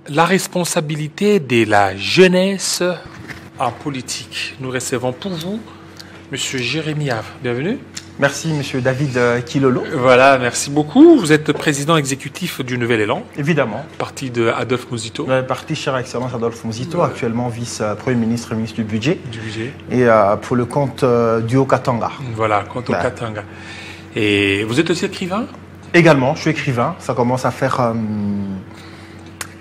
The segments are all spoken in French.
La responsabilité de la jeunesse en politique. Nous recevons pour vous M. Jérémy Avre. Bienvenue. Merci, M. David Kilolo. Voilà, merci beaucoup. Vous êtes président exécutif du Nouvel Élan. Évidemment. Parti de Adolphe Mouzito. Le parti Cher Excellence Adolphe Mouzito, actuellement vice-premier ministre, ministre du Budget. Et pour le compte du Haut-Katanga. Voilà, compte au Katanga. Et vous êtes aussi écrivain? Également, je suis écrivain. Ça commence à faire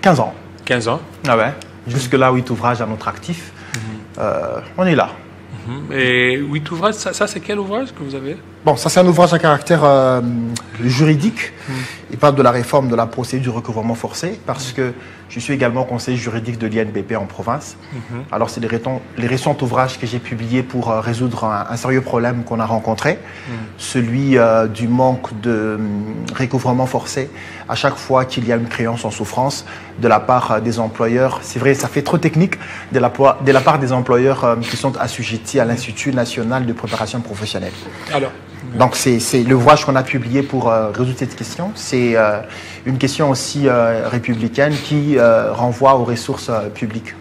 15 ans. 15 ans. Ah ouais. Jusque-là, 8 ouvrages à notre actif. On est là. Et 8 ouvrages, ça c'est quel ouvrage que vous avez? Bon, ça c'est un ouvrage à caractère juridique. Il parle de la réforme de la procédure du recouvrement forcé parce que je suis également conseiller juridique de l'INBP en province. Alors c'est les récents ouvrages que j'ai publiés pour résoudre un sérieux problème qu'on a rencontré, celui du manque de recouvrement forcé à chaque fois qu'il y a une créance en souffrance de la part des employeurs. C'est vrai, ça fait trop technique de la part des employeurs qui sont assujettis à l'Institut national de préparation professionnelle. Alors, donc c'est l'ouvrage qu'on a publié pour résoudre cette question. C'est une question aussi républicaine qui renvoie aux ressources publiques.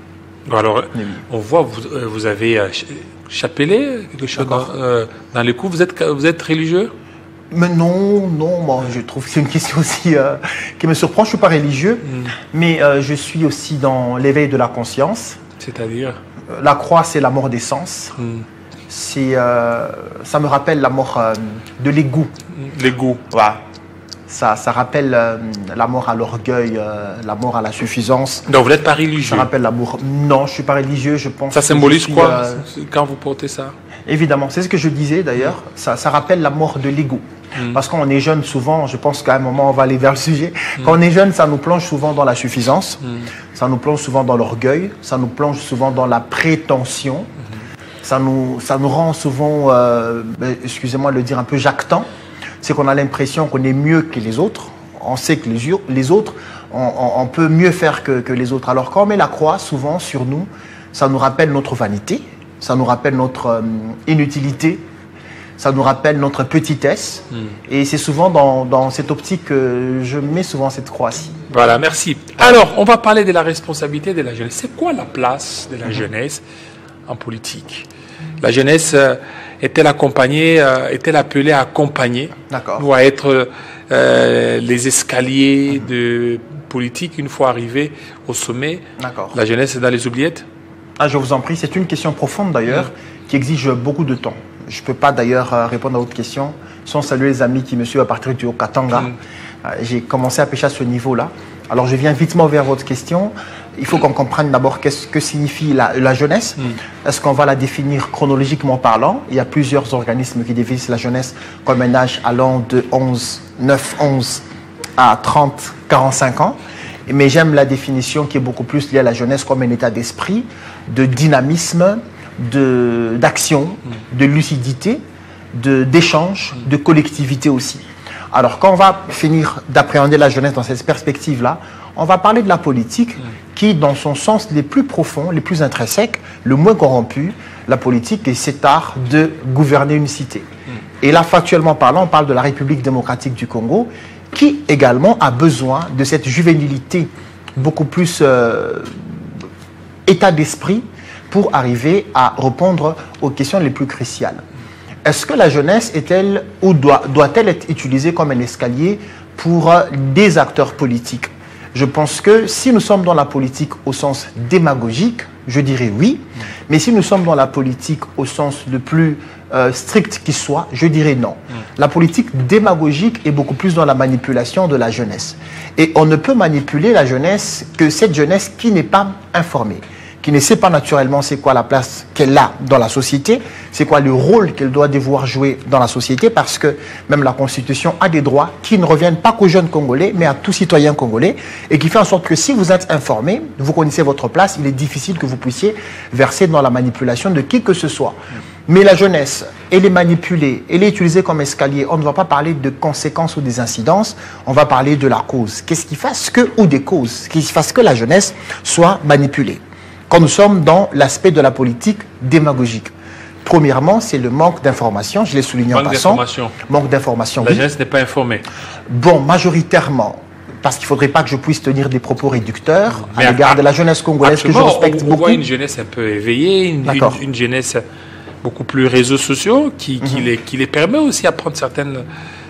Alors, on voit, vous avez chapelé quelque chose dans les coups. Vous êtes religieux? Mais non, moi, je trouve que c'est une question aussi qui me surprend. Je ne suis pas religieux, mais je suis aussi dans l'éveil de la conscience. C'est-à-dire? La croix, c'est la mort des sens. Ça me rappelle la mort de l'égout. L'égout. Voilà. Ça rappelle la mort à l'orgueil, la mort à la suffisance. Donc vous n'êtes pas religieux? Ça rappelle l'amour. Non, je ne suis pas religieux, je pense. Ça symbolise quoi quand vous portez ça? Évidemment, c'est ce que je disais d'ailleurs. Ça rappelle la mort de l'ego. Parce qu'on est jeune souvent, je pense qu'à un moment on va aller vers le sujet. Quand on est jeune, ça nous plonge souvent dans la suffisance, ça nous plonge souvent dans l'orgueil, ça nous plonge souvent dans la prétention. Ça nous rend souvent, excusez-moi de le dire, un peu jactant. C'est qu'on a l'impression qu'on est mieux que les autres. On sait que les autres, on peut mieux faire que les autres. Alors quand on met la croix souvent sur nous, ça nous rappelle notre vanité, ça nous rappelle notre inutilité, ça nous rappelle notre petitesse. Et c'est souvent dans cette optique que je mets souvent cette croix-ci. Voilà, merci. Alors, on va parler de la responsabilité de la jeunesse. C'est quoi la place de la jeunesse en politique? La jeunesse est-elle accompagnée, est-elle appelée à accompagner ou à être les escaliers de politique une fois arrivée au sommet? La jeunesse est dans les oubliettes? Je vous en prie, c'est une question profonde d'ailleurs qui exige beaucoup de temps. Je ne peux pas d'ailleurs répondre à votre question sans saluer les amis qui me suivent à partir du Haut-Katanga. J'ai commencé à pêcher à ce niveau-là. Alors je viens vitement vers votre question. Il faut qu'on comprenne d'abord qu'est-ce que signifie la jeunesse. Est-ce qu'on va la définir chronologiquement parlant? Il y a plusieurs organismes qui définissent la jeunesse comme un âge allant de 9, 11 à 30, 45 ans. Mais j'aime la définition qui est beaucoup plus liée à la jeunesse comme un état d'esprit, de dynamisme, d'action, de lucidité, d'échange, de collectivité aussi. Alors, quand on va finir d'appréhender la jeunesse dans cette perspective-là, on va parler de la politique qui, dans son sens les plus profonds, les plus intrinsèques, le moins corrompu, la politique est cet art de gouverner une cité. Et là, factuellement parlant, on parle de la République démocratique du Congo, qui également a besoin de cette juvénilité, beaucoup plus état d'esprit, pour arriver à répondre aux questions les plus cruciales. Est-ce que la jeunesse est-elle ou doit-elle être utilisée comme un escalier pour des acteurs politiques? Je pense que si nous sommes dans la politique au sens démagogique, je dirais oui. Mais si nous sommes dans la politique au sens le plus strict qui soit, je dirais non. La politique démagogique est beaucoup plus dans la manipulation de la jeunesse. Et on ne peut manipuler la jeunesse que cette jeunesse qui n'est pas informée, qui ne sait pas naturellement c'est quoi la place qu'elle a dans la société, c'est quoi le rôle qu'elle doit devoir jouer dans la société, parce que même la Constitution a des droits qui ne reviennent pas qu'aux jeunes Congolais, mais à tout citoyen congolais, et qui fait en sorte que si vous êtes informé, vous connaissez votre place, il est difficile que vous puissiez verser dans la manipulation de qui que ce soit. Mais la jeunesse, elle est manipulée, elle est utilisée comme escalier. On ne va pas parler de conséquences ou des incidences, on va parler de la cause. Qu'est-ce qui fasse que, ou des causes, qui fasse que la jeunesse soit manipulée? Quand nous sommes dans l'aspect de la politique démagogique. Premièrement, c'est le manque d'information, je l'ai souligné en passant. Manque d'information. La jeunesse n'est pas informée. Bon, majoritairement, parce qu'il ne faudrait pas que je puisse tenir des propos réducteurs à l'égard de la jeunesse congolaise que je respecte beaucoup. On voit une jeunesse un peu éveillée, une jeunesse beaucoup plus réseaux sociaux qui les permet aussi à prendre certaines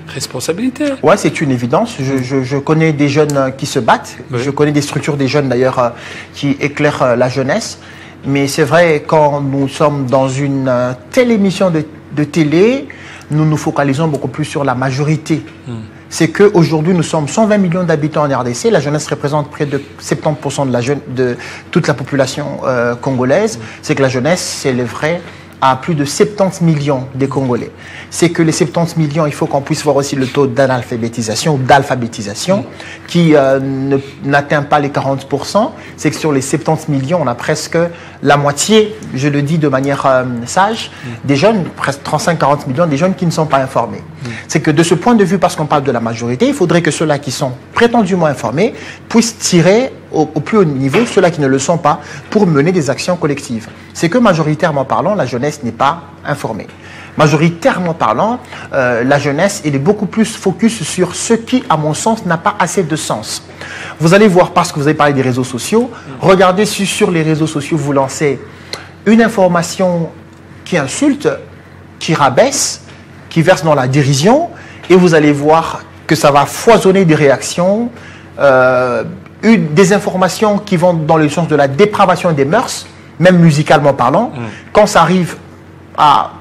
responsabilités. Oui, c'est une évidence. Je connais des jeunes qui se battent. Oui. Je connais des structures des jeunes d'ailleurs qui éclairent la jeunesse. Mais c'est vrai, quand nous sommes dans une telle émission de télé, nous nous focalisons beaucoup plus sur la majorité. C'est qu'aujourd'hui, nous sommes 120 millions d'habitants en RDC. La jeunesse représente près de 70% de toute la population congolaise. C'est que la jeunesse s'élèverait à plus de 70 millions de Congolais. C'est que les 70 millions, il faut qu'on puisse voir aussi le taux d'analphabétisation, d'alphabétisation, qui n'atteint pas les 40%. C'est que sur les 70 millions, on a presque la moitié, je le dis de manière sage, des jeunes, presque 35-40 millions, des jeunes qui ne sont pas informés. C'est que de ce point de vue, parce qu'on parle de la majorité, il faudrait que ceux-là qui sont prétendument informés puissent tirer au plus haut niveau ceux-là qui ne le sont pas pour mener des actions collectives. C'est que majoritairement parlant, la jeunesse n'est pas informée. Majoritairement parlant, la jeunesse elle est beaucoup plus focus sur ce qui, à mon sens, n'a pas assez de sens. Vous allez voir, parce que vous avez parlé des réseaux sociaux, regardez si sur les réseaux sociaux, vous lancez une information qui insulte, qui rabaisse, qui verse dans la dérision, et vous allez voir que ça va foisonner des réactions, des informations qui vont dans le sens de la dépravation des mœurs, même musicalement parlant. Quand ça arrive à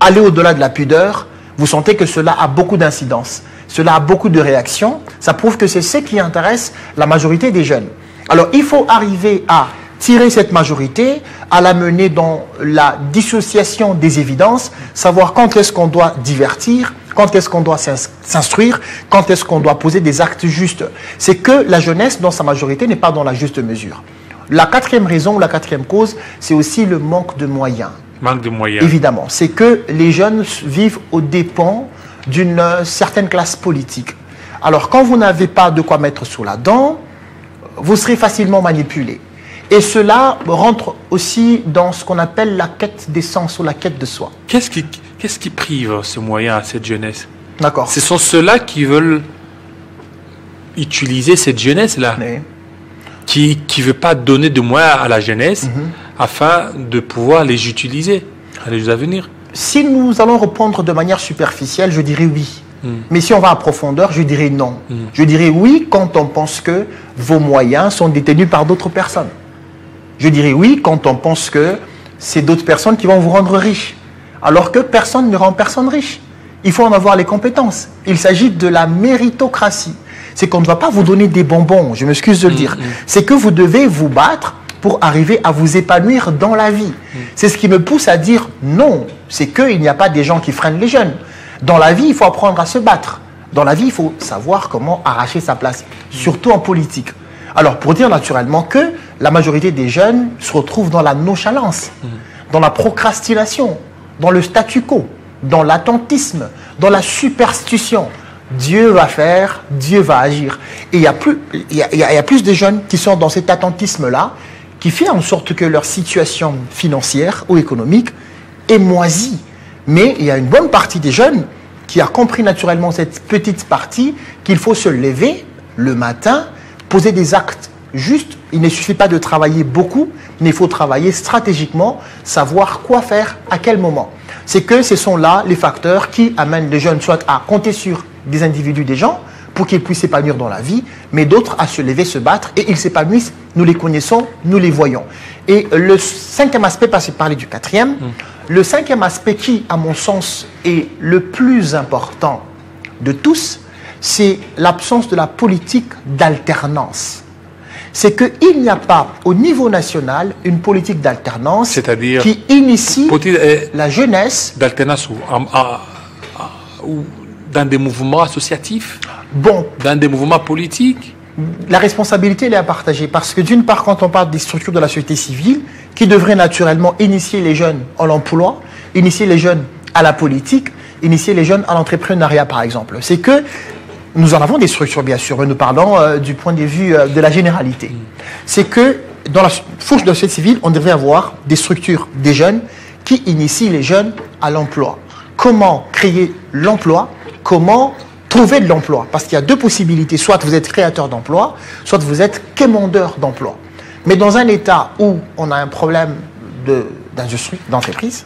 aller au-delà de la pudeur, vous sentez que cela a beaucoup d'incidence, cela a beaucoup de réactions. Ça prouve que c'est ce qui intéresse la majorité des jeunes. Alors, il faut arriver à tirer cette majorité, à la mener dans la dissociation des évidences, savoir quand est-ce qu'on doit divertir, quand est-ce qu'on doit s'instruire, quand est-ce qu'on doit poser des actes justes. C'est que la jeunesse, dans sa majorité, n'est pas dans la juste mesure. La quatrième raison, la quatrième cause, c'est aussi le manque de moyens. Manque de moyens. Évidemment. C'est que les jeunes vivent aux dépens d'une certaine classe politique. Alors, quand vous n'avez pas de quoi mettre sous la dent, vous serez facilement manipulé. Et cela rentre aussi dans ce qu'on appelle la quête des sens ou la quête de soi. Qu'est-ce qui prive ce moyen à cette jeunesse? D'accord. Ce sont ceux-là qui veulent utiliser cette jeunesse-là, oui. qui ne veut pas donner de moyens à la jeunesse afin de pouvoir les utiliser à les avenir. Si nous allons répondre de manière superficielle, je dirais oui. Mais si on va à profondeur, je dirais non. Je dirais oui quand on pense que vos moyens sont détenus par d'autres personnes. Je dirais oui quand on pense que c'est d'autres personnes qui vont vous rendre riche. Alors que personne ne rend personne riche. Il faut en avoir les compétences. Il s'agit de la méritocratie. C'est qu'on ne va pas vous donner des bonbons, je m'excuse de le dire. C'est que vous devez vous battre pour arriver à vous épanouir dans la vie. C'est ce qui me pousse à dire non. C'est qu'il n'y a pas des gens qui freinent les jeunes. Dans la vie, il faut apprendre à se battre. Dans la vie, il faut savoir comment arracher sa place, surtout en politique. Alors, pour dire naturellement que la majorité des jeunes se retrouvent dans la nonchalance, dans la procrastination, dans le statu quo, dans l'attentisme, dans la superstition. Dieu va faire, Dieu va agir. Et il y a plus de jeunes qui sont dans cet attentisme-là, qui fait en sorte que leur situation financière ou économique est moisie. Mais il y a une bonne partie des jeunes qui a compris naturellement cette petite partie qu'il faut se lever le matin, poser des actes justes. Il ne suffit pas de travailler beaucoup, mais il faut travailler stratégiquement, savoir quoi faire à quel moment. C'est que ce sont là les facteurs qui amènent les jeunes soit à compter sur des individus, des gens, pour qu'ils puissent s'épanouir dans la vie, mais d'autres à se lever, se battre, et ils s'épanouissent, nous les connaissons, nous les voyons. Et le cinquième aspect, parce que j'ai parlé du quatrième, le cinquième aspect qui, à mon sens, est le plus important de tous, c'est l'absence de la politique d'alternance. C'est qu'il n'y a pas, au niveau national, une politique d'alternance qui initie la jeunesse. D'alternance ou dans des mouvements associatifs, dans des mouvements politiques. La responsabilité, elle est à partager. Parce que d'une part, quand on parle des structures de la société civile, qui devraient naturellement initier les jeunes à l'emploi, initier les jeunes à la politique, initier les jeunes à l'entrepreneuriat, par exemple. C'est que nous en avons des structures, bien sûr, mais nous parlons du point de vue de la généralité. C'est que dans la fourche de la société civile, on devrait avoir des structures des jeunes qui initient les jeunes à l'emploi. Comment créer l'emploi? Comment trouver de l'emploi. Parce qu'il y a deux possibilités. Soit vous êtes créateur d'emploi, soit vous êtes quémandeur d'emploi. Mais dans un État où on a un problème d'industrie, d'entreprise,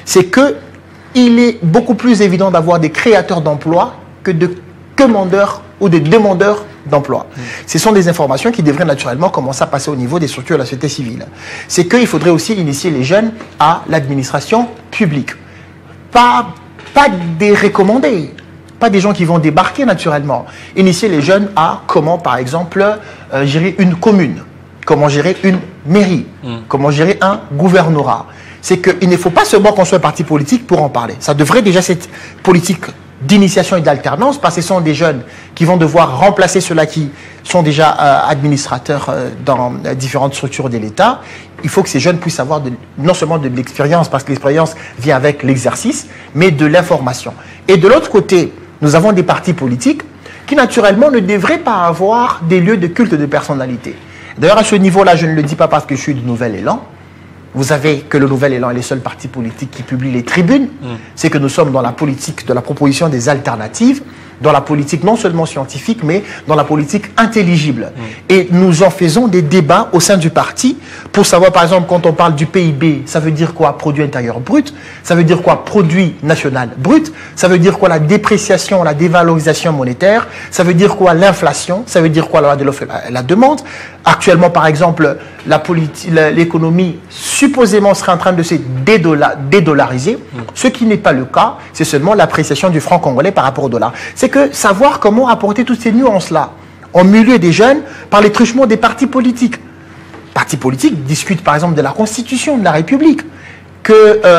c'est qu'il est beaucoup plus évident d'avoir des créateurs d'emploi que de commandeurs ou des demandeurs d'emploi. Ce sont des informations qui devraient naturellement commencer à passer au niveau des structures de la société civile. C'est qu'il faudrait aussi initier les jeunes à l'administration publique. Pas des recommandés, pas des gens qui vont débarquer naturellement. Initier les jeunes à comment, par exemple, gérer une commune, comment gérer une mairie, comment gérer un gouvernorat. C'est qu'il ne faut pas seulement qu'on soit un parti politique pour en parler. Ça devrait déjà cette politique d'initiation et d'alternance, parce que ce sont des jeunes qui vont devoir remplacer ceux-là qui sont déjà administrateurs dans différentes structures de l'État. Il faut que ces jeunes puissent avoir non seulement de l'expérience, parce que l'expérience vient avec l'exercice, mais de l'information. Et de l'autre côté, nous avons des partis politiques qui, naturellement, ne devraient pas avoir des lieux de culte de personnalité. D'ailleurs, à ce niveau-là, je ne le dis pas parce que je suis du Nouvel Élan. Vous savez que le Nouvel Élan est le seul parti politique qui publie les tribunes. C'est que nous sommes dans la politique de la proposition des alternatives, dans la politique non seulement scientifique, mais dans la politique intelligible. Et nous en faisons des débats au sein du parti pour savoir, par exemple, quand on parle du PIB, ça veut dire quoi? Produit intérieur brut. Ça veut dire quoi? Produit national brut. Ça veut dire quoi? La dépréciation, la dévalorisation monétaire. Ça veut dire quoi? L'inflation. Ça veut dire quoi? La loi de l'offre et la demande. Actuellement, par exemple, l'économie supposément serait en train de se dédollariser. Ce qui n'est pas le cas, c'est seulement l'appréciation du franc congolais par rapport au dollar. C'est que savoir comment apporter toutes ces nuances-là au milieu des jeunes par les truchements des partis politiques. Partis politiques discutent par exemple de la Constitution de la République.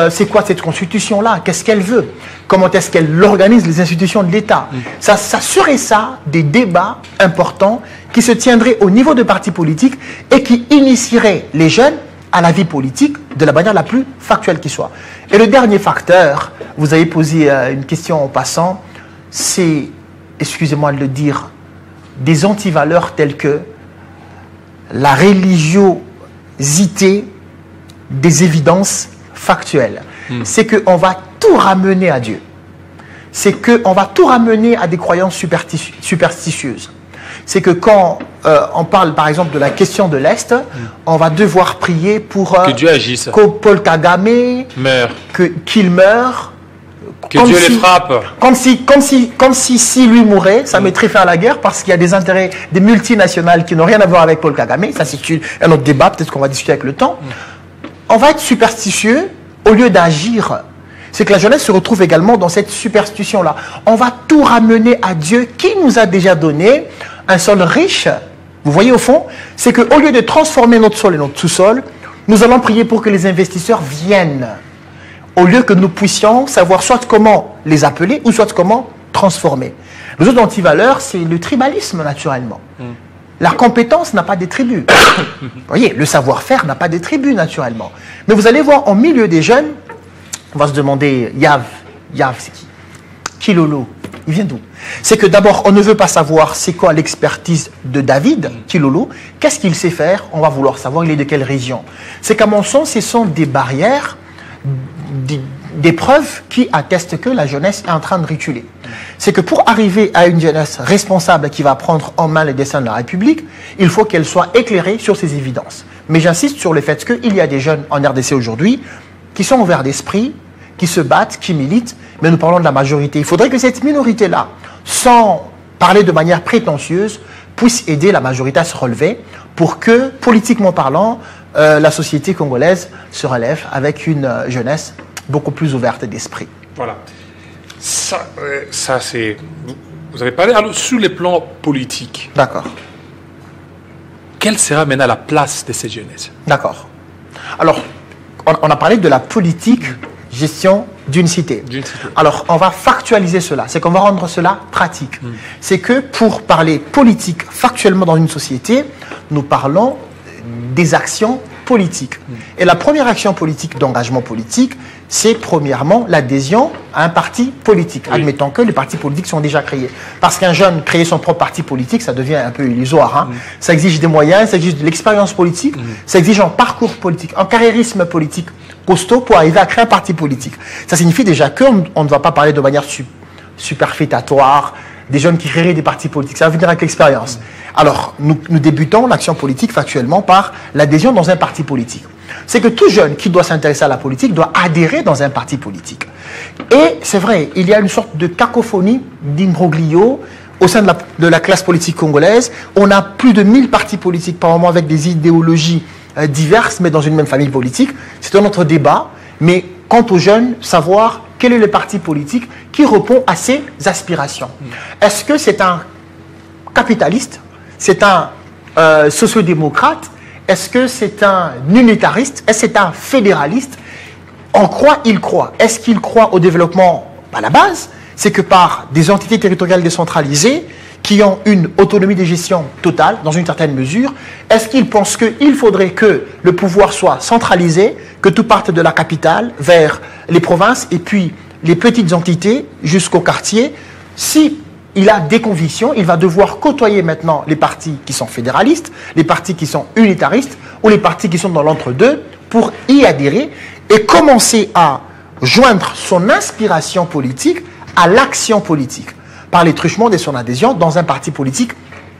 C'est quoi cette Constitution-là? Qu'est-ce qu'elle veut? Comment est-ce qu'elle organise les institutions de l'État? Ça serait ça des débats importants qui se tiendraient au niveau de partis politiques et qui initieraient les jeunes à la vie politique de la manière la plus factuelle qui soit. Et le dernier facteur, vous avez posé une question en passant, c'est, excusez-moi de le dire, des antivaleurs telles que la religiosité des évidences factuelles. C'est qu'on va tout ramener à Dieu. C'est qu'on va tout ramener à des croyances superstitieuses. C'est que quand on parle par exemple de la question de l'Est, on va devoir prier pour que Dieu agisse, que Paul Kagame meure, qu'il meure, que Dieu les frappe. Comme si lui mourait, ça mettrait fin à la guerre parce qu'il y a des intérêts des multinationales qui n'ont rien à voir avec Paul Kagame. Ça, c'est un autre débat, peut-être qu'on va discuter avec le temps. On va être superstitieux au lieu d'agir. C'est que la jeunesse se retrouve également dans cette superstition-là. On va tout ramener à Dieu qui nous a déjà donné un sol riche. Vous voyez au fond, c'est qu'au lieu de transformer notre sol et notre sous-sol, nous allons prier pour que les investisseurs viennent. Au lieu que nous puissions savoir soit comment les appeler ou soit comment transformer. Les autres antivaleurs, c'est le tribalisme naturellement. La compétence n'a pas de tribus. Vous voyez, le savoir-faire n'a pas de tribus naturellement. Mais vous allez voir, au milieu des jeunes, on va se demander, Yav, c'est qui? Kilolo, il vient d'où? C'est que d'abord, on ne veut pas savoir c'est quoi l'expertise de David, Kilolo. Qu'est-ce qu'il sait faire? On va vouloir savoir, il est de quelle région. C'est qu'à mon sens, ce sont des barrières, des preuves qui attestent que la jeunesse est en train de reculer. C'est que pour arriver à une jeunesse responsable qui va prendre en main les destins de la République, il faut qu'elle soit éclairée sur ces évidences. Mais j'insiste sur le fait qu'il y a des jeunes en RDC aujourd'hui qui sont ouverts d'esprit, qui se battent, qui militent, mais nous parlons de la majorité. Il faudrait que cette minorité-là, sans parler de manière prétentieuse, puisse aider la majorité à se relever pour que, politiquement parlant, la société congolaise se relève avec une jeunesse beaucoup plus ouverte d'esprit. Voilà. Ça c'est... Vous avez parlé alors, sur les plans politiques. D'accord. Quelle sera maintenant la place de cette jeunesse? D'accord. Alors, on a parlé de la politique gestion d'une cité. Alors, on va factualiser cela. C'est qu'on va rendre cela pratique. C'est que pour parler politique factuellement dans une société, nous parlons des actions politiques. Et la première action politique d'engagement politique, c'est premièrement l'adhésion à un parti politique. Oui. Admettons que les partis politiques sont déjà créés. Parce qu'un jeune créer son propre parti politique, ça devient un peu illusoire. Hein. Ça exige des moyens, ça exige de l'expérience politique, ça exige un parcours politique, un carriérisme politique costaud pour arriver à créer un parti politique. Ça signifie déjà qu'on ne va pas parler de manière superfétatoire des jeunes qui créeraient des partis politiques. Ça va venir avec l'expérience. Alors, nous débutons l'action politique factuellement par l'adhésion dans un parti politique. C'est que tout jeune qui doit s'intéresser à la politique doit adhérer dans un parti politique. Et c'est vrai, il y a une sorte de cacophonie d'imbroglio au sein de la classe politique congolaise. On a plus de 1000 partis politiques par moment avec des idéologies diverses, mais dans une même famille politique. C'est un autre débat. Mais quant aux jeunes, savoir quel est le parti politique qui répond à ses aspirations. Est-ce que c'est un capitaliste? C'est un sociodémocrate? Est-ce que c'est un unitariste? Est-ce que c'est un fédéraliste? En quoi il croit? Est-ce qu'il croit au développement à la base? C'est que par des entités territoriales décentralisées qui ont une autonomie de gestion totale, dans une certaine mesure, est-ce qu'il pense qu'il faudrait que le pouvoir soit centralisé, que tout parte de la capitale vers les provinces et puis les petites entités jusqu'au quartier? Si il a des convictions, il va devoir côtoyer maintenant les partis qui sont fédéralistes, les partis qui sont unitaristes ou les partis qui sont dans l'entre-deux pour y adhérer et commencer à joindre son inspiration politique à l'action politique par les truchements de son adhésion dans un parti politique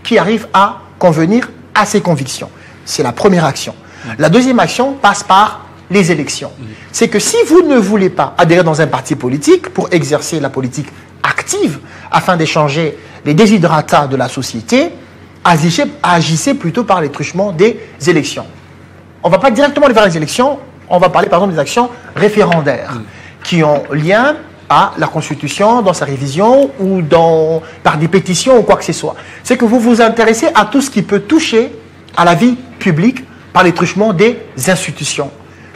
qui arrive à convenir à ses convictions. C'est la première action. La deuxième action passe par les élections. C'est que si vous ne voulez pas adhérer dans un parti politique pour exercer la politique active afin d'échanger les desiderata de la société, agissez plutôt par les truchements des élections. On ne va pas directement aller vers les élections, on va parler par exemple des actions référendaires qui ont lien à la Constitution, dans sa révision ou par des pétitions ou quoi que ce soit. C'est que vous vous intéressez à tout ce qui peut toucher à la vie publique par les truchements des institutions.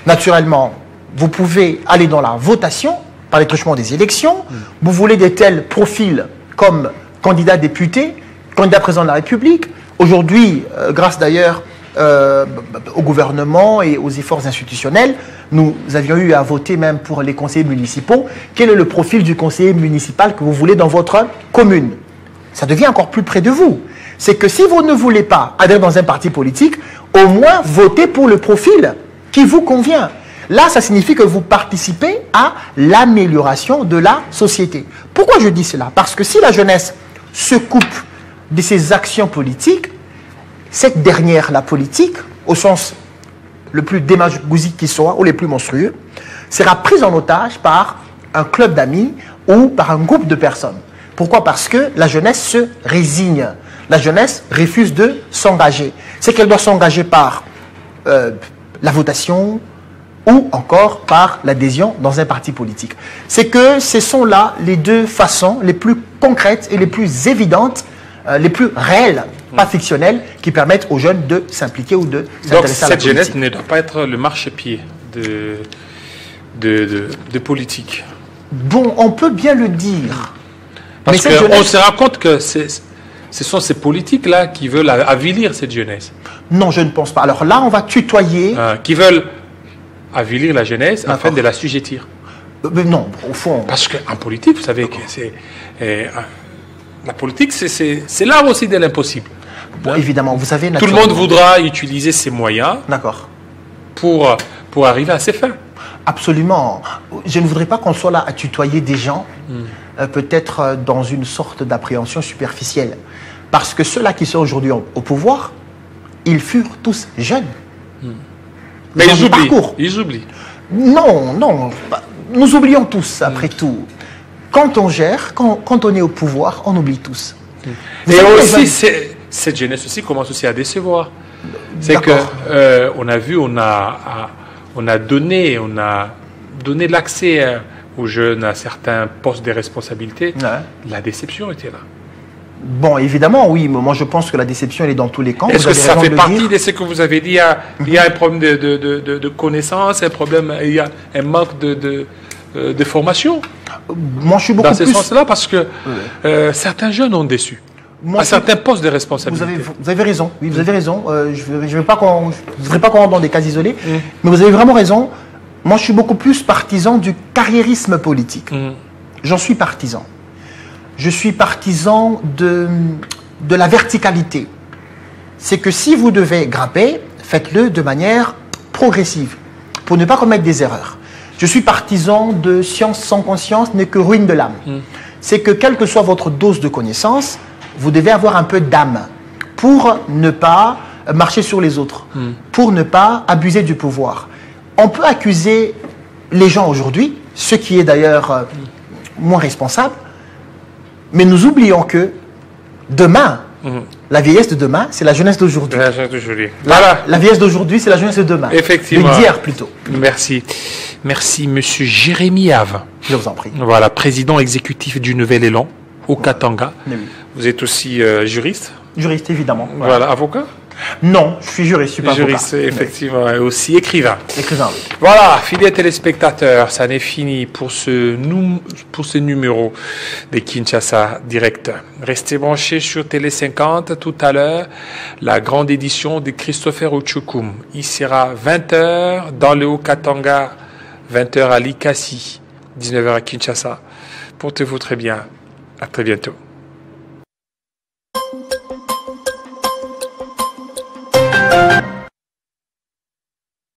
Naturellement, vous pouvez aller dans la votation par les truchements des élections. Vous voulez de tels profils comme candidat député, candidat président de la République. Aujourd'hui, grâce d'ailleurs au gouvernement et aux efforts institutionnels, nous avions eu à voter même pour les conseillers municipaux. Quel est le profil du conseiller municipal que vous voulez dans votre commune? Ça devient encore plus près de vous. C'est que si vous ne voulez pas adhérer dans un parti politique, au moins votez pour le profil qui vous convient. Là, ça signifie que vous participez à l'amélioration de la société. Pourquoi je dis cela? Parce que si la jeunesse se coupe de ses actions politiques, cette dernière, la politique, au sens le plus démagogique qui soit, ou les plus monstrueux, sera prise en otage par un club d'amis ou par un groupe de personnes. Pourquoi? Parce que la jeunesse se résigne. La jeunesse refuse de s'engager. C'est qu'elle doit s'engager par la votation ou encore par l'adhésion dans un parti politique. C'est que ce sont là les deux façons les plus concrètes et les plus évidentes, les plus réelles, pas fictionnelles, qui permettent aux jeunes de s'impliquer ou de s'intéresser à la politique. Donc cette jeunesse ne doit pas être le marchepied de politique. Bon, on peut bien le dire. Parce qu'on se rend compte que ce sont ces politiques-là qui veulent avilir cette jeunesse. Non, je ne pense pas. Alors là, on va tutoyer... qui veulent avilir la jeunesse afin de l'assujettir. Non, au fond... Parce qu'en politique, vous savez que c'est... la politique, c'est l'art aussi de l'impossible. Bon, évidemment, vous savez... Tout le monde voudra utiliser ses moyens pour arriver à ses fins. Absolument. Je ne voudrais pas qu'on soit là à tutoyer des gens, peut-être dans une sorte d'appréhension superficielle. Parce que ceux-là qui sont aujourd'hui au pouvoir, ils furent tous jeunes. Mais ils oublient. Non, non. Nous oublions tous, après tout. Quand on gère, quand on est au pouvoir, on oublie tous. Et aussi, cette jeunesse aussi commence aussi à décevoir. C'est qu'on a vu, on a donné l'accès aux jeunes à certains postes de responsabilité. Ouais. La déception était là. Bon, évidemment, oui, mais moi je pense que la déception elle est dans tous les camps. Est-ce que ça fait partie de ce que vous avez dit? Il y a un problème de connaissance, un problème, il y a un manque de formation. Moi, je suis beaucoup dans ce sens-là, parce que certains jeunes ont déçu. Moi, à certains postes de responsabilité. Vous avez raison. Oui, vous avez raison. Je ne voudrais pas qu'on rentre dans des cas isolés, mais vous avez vraiment raison. Moi, je suis beaucoup plus partisan du carriérisme politique. J'en suis partisan. Je suis partisan de la verticalité. C'est que si vous devez grimper, faites-le de manière progressive, pour ne pas commettre des erreurs. Je suis partisan de science sans conscience n'est que ruine de l'âme. C'est que quelle que soit votre dose de connaissance, vous devez avoir un peu d'âme pour ne pas marcher sur les autres, pour ne pas abuser du pouvoir. On peut accuser les gens aujourd'hui, ce qui est d'ailleurs moins responsable, mais nous oublions que demain, la vieillesse de demain, c'est la jeunesse d'aujourd'hui. La jeunesse d'aujourd'hui. Voilà. La vieillesse d'aujourd'hui, c'est la jeunesse de demain. Effectivement. D'hier plutôt. Merci. Merci, monsieur Jérémy Have. Je vous en prie. Voilà, président exécutif du Nouvel Élan au Katanga. Oui. Vous êtes aussi juriste. Juriste, évidemment. Voilà, avocat. Non, je suis juriste, je suis pas Juriste, avocat. effectivement, et aussi écrivain. Écrivain, oui. Voilà, fidèles téléspectateurs, ça n'est fini pour ce numéro de Kinshasa Direct. Restez branchés sur Télé 50 tout à l'heure, la grande édition de Christopher Ochukum. Il sera 20h dans le Haut-Katanga, 20h à Likasi, 19h à Kinshasa. Portez-vous très bien. À très bientôt.